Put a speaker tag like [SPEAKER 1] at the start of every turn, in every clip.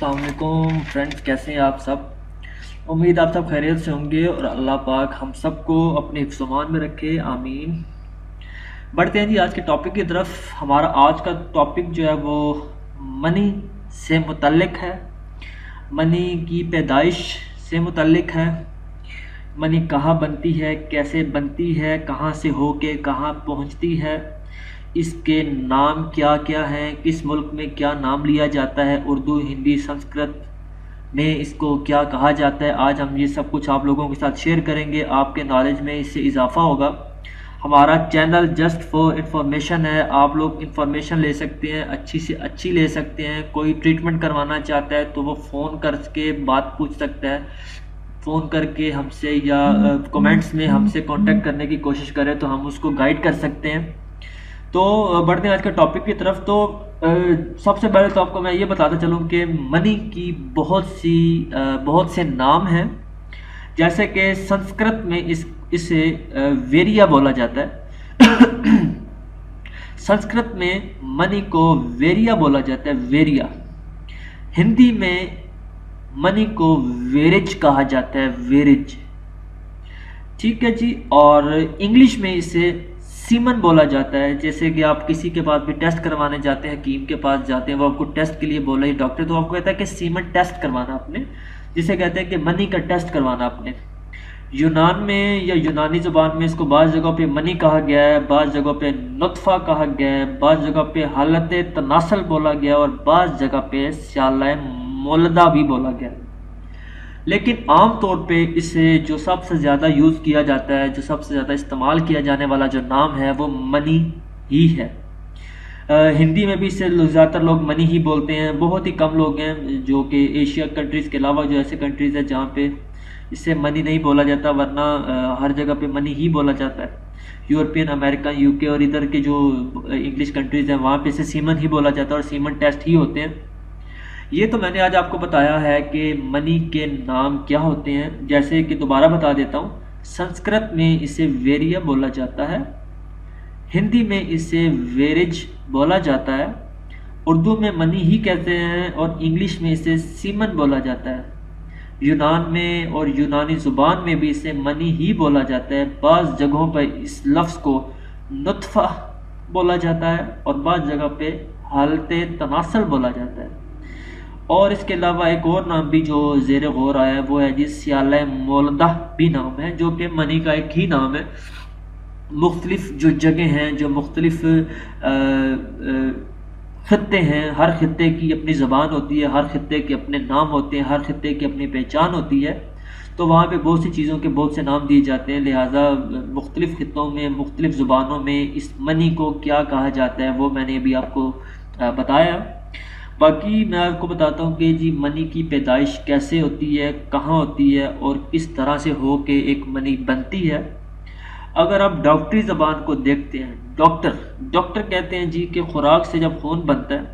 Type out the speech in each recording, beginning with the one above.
[SPEAKER 1] अस्सलाम वालेकुम फ्रेंड्स, कैसे हैं आप सब। उम्मीद आप सब खैरियत से होंगे और अल्लाह पाक हम सबको अपने हिफ्ज़-ओ-मान में रखे, आमीन। बढ़ते हैं जी आज के टॉपिक की तरफ। हमारा आज का टॉपिक जो है वो मनी से मुतल्लिक है, मनी की पैदाइश से मुतल्लिक है। मनी कहाँ बनती है, कैसे बनती है, कहाँ से होके कहाँ पहुँचती है, इसके नाम क्या क्या हैं, किस मुल्क में क्या नाम लिया जाता है, उर्दू, हिंदी, संस्कृत में इसको क्या कहा जाता है। आज हम ये सब कुछ आप लोगों के साथ शेयर करेंगे, आपके नॉलेज में इससे इजाफ़ा होगा। हमारा चैनल जस्ट फॉर इंफॉर्मेशन है, आप लोग इंफॉर्मेशन ले सकते हैं, अच्छी से अच्छी ले सकते हैं। कोई ट्रीटमेंट करवाना चाहता है तो वो फ़ोन करके बात पूछ सकता है, फ़ोन करके हमसे या कमेंट्स में हमसे कांटेक्ट करने की कोशिश करें तो हम उसको गाइड कर सकते हैं। तो बढ़ते हैं आज के टॉपिक की तरफ। तो सबसे पहले तो आपको मैं ये बताता चलूँ कि मनी की बहुत से नाम हैं। जैसे कि संस्कृत में इसे वेरिया बोला जाता है। संस्कृत में मनी को वेरिया बोला जाता है, वेरिया। हिंदी में मनी को वेरिज कहा जाता है, वेरिज। ठीक है जी। और इंग्लिश में इसे सीमन बोला जाता है। जैसे कि आप किसी के पास भी टेस्ट करवाने जाते हैं, हकीम के पास जाते हैं, वो आपको टेस्ट के लिए बोला ही डॉक्टर, तो आपको कहता है कि सीमन टेस्ट करवाना आपने, जिसे कहते हैं कि मनी का टेस्ट करवाना आपने। यूनान में या यूनानी ज़ुबान में इसको बाज़ जगहों पे मनी कहा गया है, बाज़ जगहों पे नुत्फ़ा कहा गया है, बाज़ जगह पे हालत तनासल बोला गया और बाज़ जगह पे स्याला मोलदा भी बोला गया। लेकिन आम तौर पे इसे जो सबसे ज़्यादा यूज़ किया जाता है, जो सबसे ज़्यादा इस्तेमाल किया जाने वाला जो नाम है वो मनी ही है। हिंदी में भी इसे ज़्यादातर लोग मनी ही बोलते हैं। बहुत ही कम लोग हैं जो कि एशिया कंट्रीज़ के अलावा जो ऐसे कंट्रीज़ हैं जहाँ पे इसे मनी नहीं बोला जाता, वरना हर जगह पे मनी ही बोला जाता है। यूरोपियन, अमेरिका, यूके और इधर के जो इंग्लिश कंट्रीज़ हैं वहाँ पे इसे सीमन ही बोला जाता है और सीमन टेस्ट ही होते हैं। ये तो मैंने आज आपको बताया है कि मनी के नाम क्या होते हैं। जैसे कि दोबारा बता देता हूँ, संस्कृत में इसे वेरिया बोला जाता है, हिंदी में इसे वेरिज बोला जाता है, उर्दू में मनी ही कहते हैं और इंग्लिश में इसे सीमन बोला जाता है। यूनान में और यूनानी ज़ुबान में भी इसे मनी ही बोला जाता है। बाज़ जगहों पर इस लफ्ज़ को नुत्फ़ा बोला जाता है और बाज़ जगह पे हालत तनासल बोला जाता है। और इसके अलावा एक और नाम भी जो ज़ेर गौर आया है वो है जी स्याला मोलदा भी नाम है, जो कि मनी का एक ही नाम है। मुख्तलिफ जो जगह हैं, जो मुख्तलिफ खत्ते हैं, हर खत्ते की अपनी ज़बान होती है, हर खत्ते के अपने नाम होते हैं, हर खत्ते की अपनी पहचान होती है। तो वहाँ पे बहुत सी चीज़ों के बहुत से नाम दिए जाते हैं। लिहाजा मुख्तलिफ खत्तों में, मुख्तलिफ ज़ुबानों में इस मनी को क्या कहा जाता है वो मैंने अभी आपको बताया। बाकी मैं आपको बताता हूँ कि जी मनी की पैदाइश कैसे होती है, कहाँ होती है और किस तरह से हो के एक मनी बनती है। अगर आप डॉक्टरी ज़बान को देखते हैं, डॉक्टर कहते हैं जी कि खुराक से जब खून बनता है,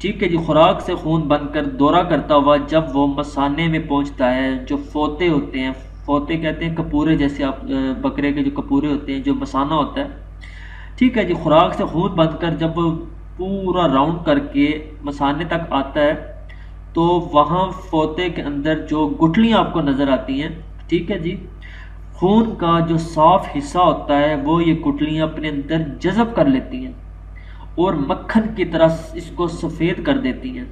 [SPEAKER 1] ठीक है जी, खुराक से खून बनकर दौरा करता हुआ जब वो मसाने में पहुंचता है, जो फोते होते हैं, फोते कहते हैं कपूरे, जैसे आप बकरे के जो कपूरे होते हैं, जो मसाना होता है, ठीक है जी, खुराक से खून बनकर जब पूरा राउंड करके मसाने तक आता है तो वहाँ फोते के अंदर जो गुठलियाँ आपको नज़र आती हैं, ठीक है जी, खून का जो साफ हिस्सा होता है वो ये गुठलियाँ अपने अंदर जज़ब कर लेती हैं और मक्खन की तरह इसको सफ़ेद कर देती हैं।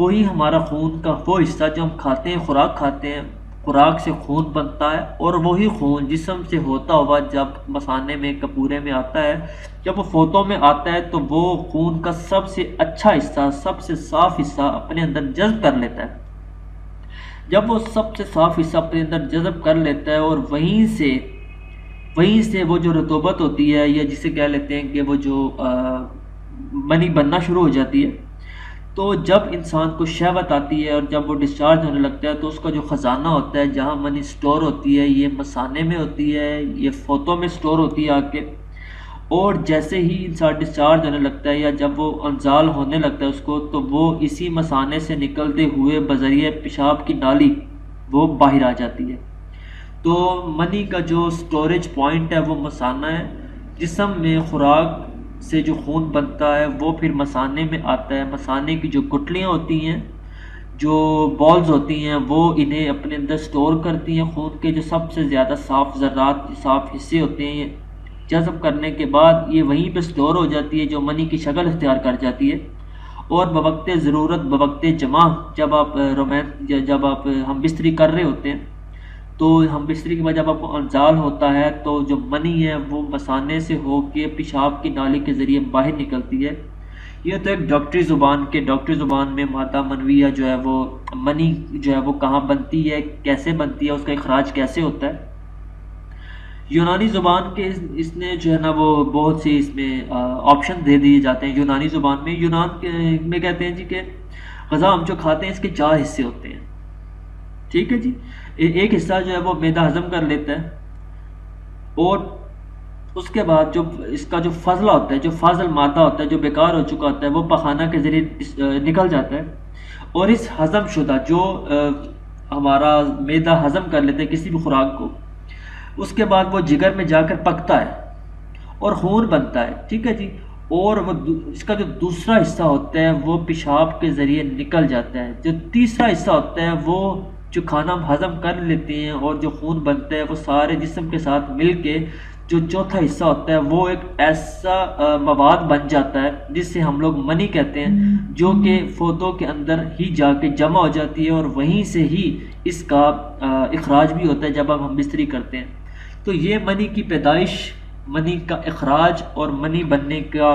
[SPEAKER 1] वही हमारा खून का वो हिस्सा जो हम खाते हैं, खुराक खाते हैं, खुराक से खून बनता है और वही खून जिस्म से होता हुआ जब मसाने में, कपूरे में आता है, जब वो फोतों में आता है तो वो खून का सबसे अच्छा हिस्सा, सबसे साफ हिस्सा अपने अंदर जज़ब कर लेता है। जब वो सबसे साफ हिस्सा अपने अंदर जज़ब कर लेता है और वहीं से वो जो रतूबत होती है, या जिसे कह लेते हैं कि वो जो मनी बनना शुरू हो जाती है, तो जब इंसान को शहवत आती है और जब वो डिस्चार्ज होने लगता है तो उसका जो ख़जाना होता है, जहाँ मनी स्टोर होती है, ये मसाने में होती है, ये फोतों में स्टोर होती है आके। और जैसे ही इंसान डिस्चार्ज होने लगता है या जब वो अनजाल होने लगता है उसको, तो वो इसी मसाने से निकलते हुए बज़रिए पेशाब की नाली वो बाहर आ जाती है। तो मनी का जो स्टोरेज पॉइंट है वो मसाना है। जिस्म में खुराक سے جو خون بنتا ہے وہ پھر مثانے میں آتا ہے. مثانے کی جو گٹلیاں ہوتی ہیں، جو بالز ہوتی ہیں، وہ انہیں اپنے اندر سٹور کرتی ہیں. خون کے جو سب سے زیادہ صاف ذرات، صاف حصے ہوتے ہیں، جذب کرنے کے بعد یہ وہیں پہ سٹور ہو جاتی ہے، جو منی کی شکل اختیار کر جاتی ہے. اور بوقت ضرورت، بوقت جمع، جب آپ ہم بستری کر رہے ہوتے ہیں، تو ہم بستری کے بعد جب آپ کو انزال ہوتا ہے تو جو منی ہے وہ مثانے سے ہو کے پیشاب کی نالی کے ذریعے باہر نکلتی ہے. یہ تو ایک ڈاکٹری زبان میں مادہ منویہ جو ہے وہ منی جو ہے وہ کہاں بنتی ہے، کیسے بنتی ہے، اس کا اخراج کیسے ہوتا ہے. یونانی زبان کے اس نے جو ہے نا وہ بہت سی اس میں آپشن دے دیے جاتے ہیں. یونانی زبان میں میں کہتے ہیں جی کہ غذا ہم جو کھاتے ہیں اس کے 4 حصے ہوتے ہیں. ٹھیک ہے جی. ایک حصہ جو ہے وہ معدہ ہضم کر لیتا ہے، اور اس کے بعد جو اس کا جو فضلہ ہوتا ہے، جو فاضل مادہ ہوتا ہے، جو بیکار ہو چکا ہوتا ہے، وہ پخانہ کے ذریعے نکل جاتا ہے. اور اس ہضم شدہ جو ہمارا معدہ ہضم کر لیتا ہے کسی بھی خوراک کو، اس کے بعد وہ جگر میں جا کر پکتا ہے اور خون بنتا ہے. ٹھیک ہے جی. اور وہ اس کا جو دوسرا حصہ ہوتا ہے وہ پیشاب کے ذریعے نکل جاتا ہے. جو تیسرا حصہ ہوتا ہے وہ جو کھانا ہم ہضم کر لیتے ہیں اور جو خون بنتا ہے وہ سارے جسم کے ساتھ مل کے جو چوتھا حصہ ہوتا ہے وہ ایک ایسا مواد بن جاتا ہے جس سے ہم لوگ منی کہتے ہیں، جو کہ فوتوں کے اندر ہی جا کے جمع ہو جاتی ہے اور وہیں سے ہی اس کا اخراج بھی ہوتا ہے جب ہم بستری کرتے ہیں. تو یہ منی کی پیدائش، منی کا اخراج اور منی بننے کا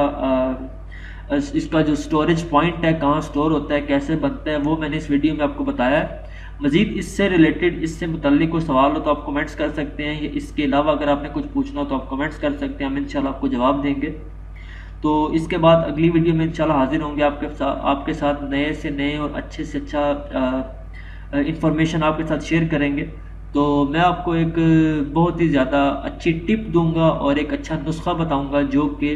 [SPEAKER 1] اس کا جو سٹوریج پوائنٹ ہے، کہاں سٹور ہوتا ہے، کیسے بنتا ہے، وہ میں نے اس ویڈیو میں آپ کو بتایا ہے. مزید اس سے ریلیٹڈ، اس سے متعلق کوئی سوال ہو تو آپ کمنٹس کر سکتے ہیں، یا اس کے علاوہ اگر آپ نے کچھ پوچھنا ہو تو آپ کمنٹس کر سکتے ہیں، ہم انشاءاللہ آپ کو جواب دیں گے. تو اس کے بعد اگلی ویڈیو میں انشاءاللہ حاضر ہوں گے آپ کے ساتھ نئے سے نئے اور اچھے سے اچھا انفارمیشن آپ کے ساتھ شیئر کریں گے. تو میں آپ کو ایک بہت ہی زیادہ اچھی ٹپ دوں گا اور ایک اچھا نسخہ بتاؤں گا جو کہ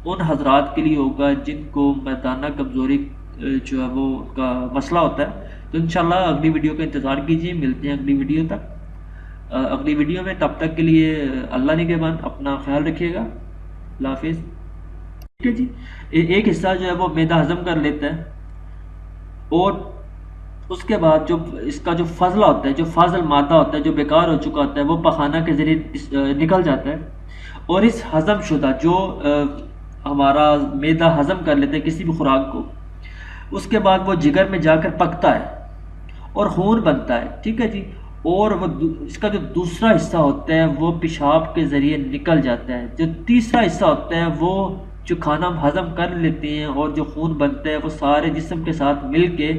[SPEAKER 1] ان حضرات کے لیے ہوگا جن کو میدانہ کمزوری جو ہے وہ کا مسئلہ ہوتا ہے. تو انشاءاللہ اگلی ویڈیو کا انتظار کیجیے. ملتے ہیں اگلی ویڈیو تک، اگلی ویڈیو میں. تب تک کے لیے اللہ نگہبان، اپنا خیال رکھیے گا. اللہ حافظ. ٹھیک ہے جی. ایک حصہ جو ہے وہ معدہ ہضم کر لیتا ہے، اور اس کے بعد جو اس کا جو فضلہ ہوتا ہے، جو فاضل مادہ ہوتا ہے، جو بیکار ہو چکا ہوتا ہے، وہ پخانہ کے ذریعے نکل جاتا ہے. اور اس ہضم شدہ جو ہمارا معدہ ہضم کر لیتا ہے کسی بھی خوراک کو، اس کے بعد وہ جگر میں جا کر پکتا ہے اور خون بنتا ہے. ٹھیک ہے جی. اور وہ اس کا جو دوسرا حصہ ہوتا ہے وہ پیشاب کے ذریعے نکل جاتا ہے. جو تیسرا حصہ ہوتا ہے وہ جو کھانا ہم ہضم کر لیتے ہیں اور جو خون بنتا ہے وہ سارے جسم کے ساتھ مل کے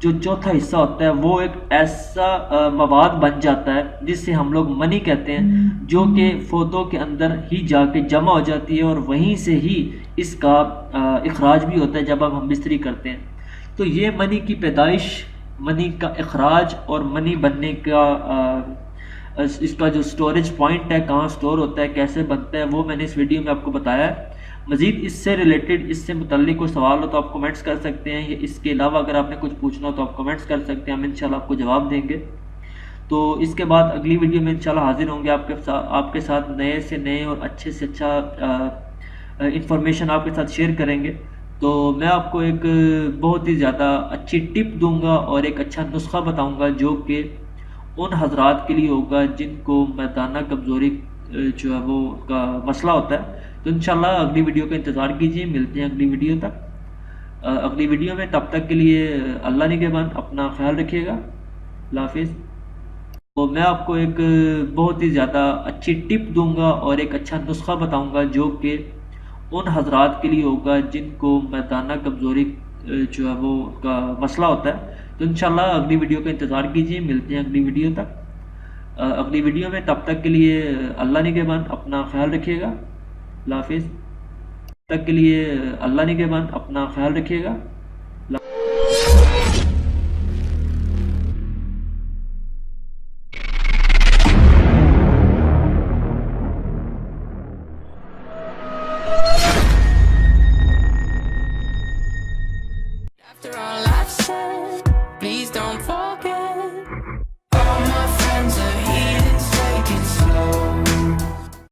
[SPEAKER 1] جو چوتھا حصہ ہوتا ہے وہ ایک ایسا مواد بن جاتا ہے جس سے ہم لوگ منی کہتے ہیں، جو کہ فوتوں کے اندر ہی جا کے جمع ہو جاتی ہے اور وہیں سے ہی اس کا اخراج بھی ہوتا ہے جب ہم بستری کرتے ہیں. تو یہ منی کی پیدائش، منی کا اخراج اور منی بننے کا اس کا جو سٹوریج پوائنٹ ہے، کہاں سٹور ہوتا ہے، کیسے بنتا ہے، وہ میں نے اس ویڈیو میں آپ کو بتایا ہے. مزید اس سے ریلیٹڈ، اس سے متعلق کوئی سوال ہو تو آپ کمنٹس کر سکتے ہیں، یا اس کے علاوہ اگر آپ نے کچھ پوچھنا ہو تو آپ کمنٹس کر سکتے ہیں، ہم انشاءاللہ آپ کو جواب دیں گے. تو اس کے بعد اگلی ویڈیو میں انشاءاللہ حاضر ہوں گے آپ کے ساتھ نئے سے نئے اور اچھے سے اچھا انفارمیشن آپ کے ساتھ شیئر کریں گے. تو میں آپ کو ایک بہت ہی زیادہ اچھی ٹپ دوں گا اور ایک اچھا نسخہ بتاؤں گا جو کہ ان حضرات کے لیے ہوگا جن کو میدانہ کمزوری جو ہے وہ کا مسئلہ ہوتا ہے. تو انشاءاللہ اگلی ویڈیو کا انتظار کیجیے. ملتے ہیں اگلی ویڈیو تک، اگلی ویڈیو میں. تب تک کے لیے اللہ نگہبان، اپنا خیال رکھیے گا. اللہ حافظ. تو میں آپ کو ایک بہت ہی زیادہ اچھی ٹپ دوں گا اور ایک اچھا نسخہ بتاؤں گا جو کہ ان حضرات کے لیے ہوگا جن کو میدانہ کمزوری جو ہے وہ کا مسئلہ ہوتا ہے. تو انشاءاللہ اگلی ویڈیو کا انتظار کیجیے. ملتے ہیں اگلی ویڈیو تک، اگلی ویڈیو میں. تب تک کے لیے اللہ نگہبان، اپنا خیال رکھیے گا. اللہ حافظ. تب تک کے لیے اللہ نگہبان، اپنا خیال رکھیے گا.